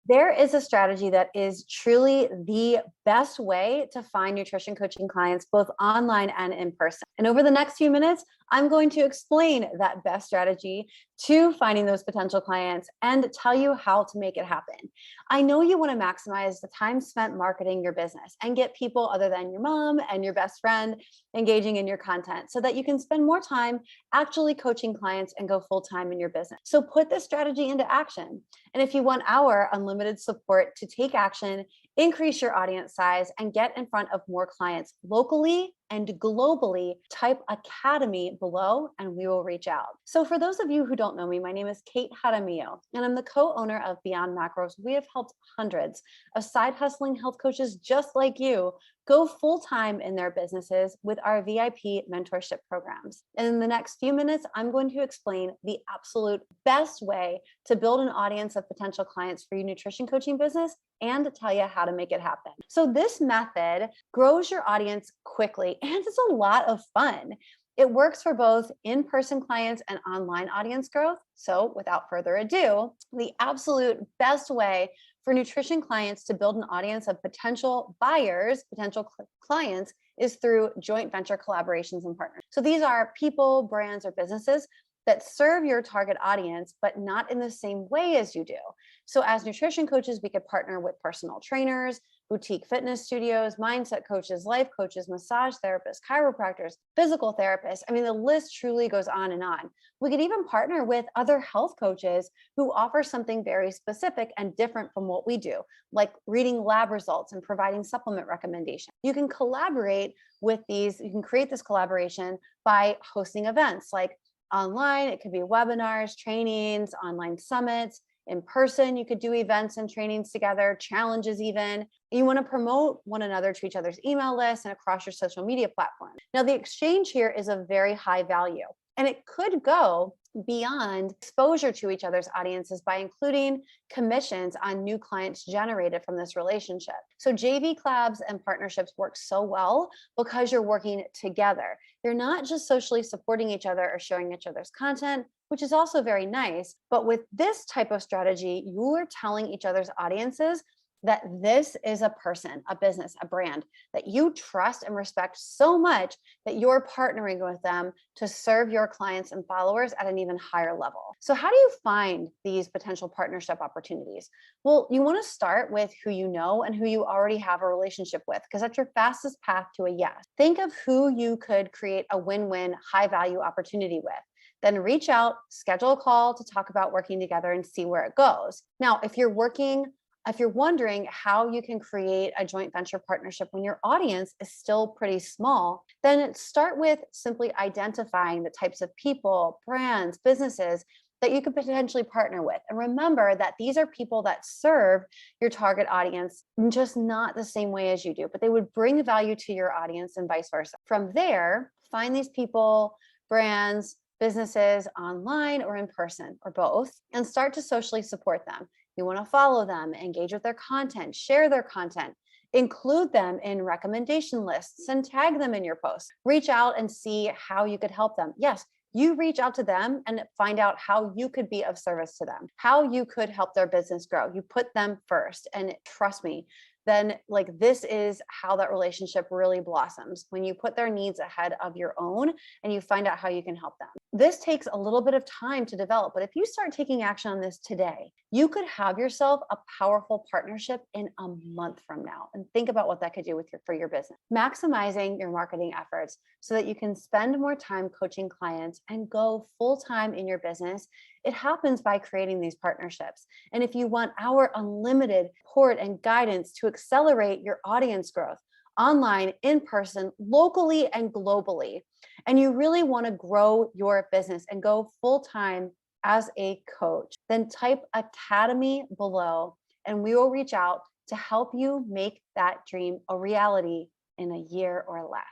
There is a strategy that is truly the best way to find nutrition coaching clients, both online and in person. And over the next few minutes, I'm going to explain that best strategy to finding those potential clients and tell you how to make it happen. I know you want to maximize the time spent marketing your business and get people other than your mom and your best friend engaging in your content so that you can spend more time actually coaching clients and go full time in your business. So put this strategy into action. And if you want our unlimited support to take action, increase your audience size, and get in front of more clients locally and globally, type Academy below and we will reach out. So for those of you who don't know me, my name is Kate Jaramillo, and I'm the co-owner of Beyond Macros. We have helped hundreds of side hustling health coaches just like you go full-time in their businesses with our VIP mentorship programs. And in the next few minutes, I'm going to explain the absolute best way to build an audience of potential clients for your nutrition coaching business and to tell you how to make it happen. So this method grows your audience quickly and it's a lot of fun. It works for both in-person clients and online audience growth. So without further ado, the absolute best way for nutrition clients to build an audience of potential buyers, potential clients, is through joint venture collaborations and partners. So these are people, brands, or businesses that serve your target audience, but not in the same way as you do. So as nutrition coaches, we could partner with personal trainers, boutique fitness studios, mindset coaches, life coaches, massage therapists, chiropractors, physical therapists. I mean, the list truly goes on and on. We could even partner with other health coaches who offer something very specific and different from what we do, like reading lab results and providing supplement recommendations. You can collaborate with these, you can create this collaboration by hosting events like online, it could be webinars, trainings, online summits. In person, you could do events and trainings together, challenges even. You want to promote one another to each other's email lists and across your social media platforms. Now, the exchange here is of very high value, and it could go beyond exposure to each other's audiences by including commissions on new clients generated from this relationship. So JV collabs and partnerships work so well because you're working together. You're not just socially supporting each other or sharing each other's content, which is also very nice. But with this type of strategy, you are telling each other's audiences that this is a person, a business, a brand that you trust and respect so much that you're partnering with them to serve your clients and followers at an even higher level. So how do you find these potential partnership opportunities? Well, you want to start with who you know and who you already have a relationship with, because that's your fastest path to a yes. Think of who you could create a win-win, high-value opportunity with. Then reach out, schedule a call to talk about working together and see where it goes. Now, if you're wondering how you can create a joint venture partnership when your audience is still pretty small, then start with simply identifying the types of people, brands, businesses that you could potentially partner with. And remember that these are people that serve your target audience, just not the same way as you do, but they would bring value to your audience and vice versa. From there, find these people, brands, businesses online or in person or both, and start to socially support them. You want to follow them, engage with their content, share their content, include them in recommendation lists and tag them in your posts. Reach out and see how you could help them. Yes, you reach out to them and find out how you could be of service to them, how you could help their business grow. You put them first, and trust me, then this is how that relationship really blossoms, when you put their needs ahead of your own and you find out how you can help them. This takes a little bit of time to develop, but if you start taking action on this today, you could have yourself a powerful partnership in a month from now. And think about what that could do for your business. Maximizing your marketing efforts so that you can spend more time coaching clients and go full-time in your business. It happens by creating these partnerships. And if you want our unlimited support and guidance to accelerate your audience growth online, in person, locally, and globally, and you really want to grow your business and go full-time as a coach, then type Academy below and we will reach out to help you make that dream a reality in a year or less.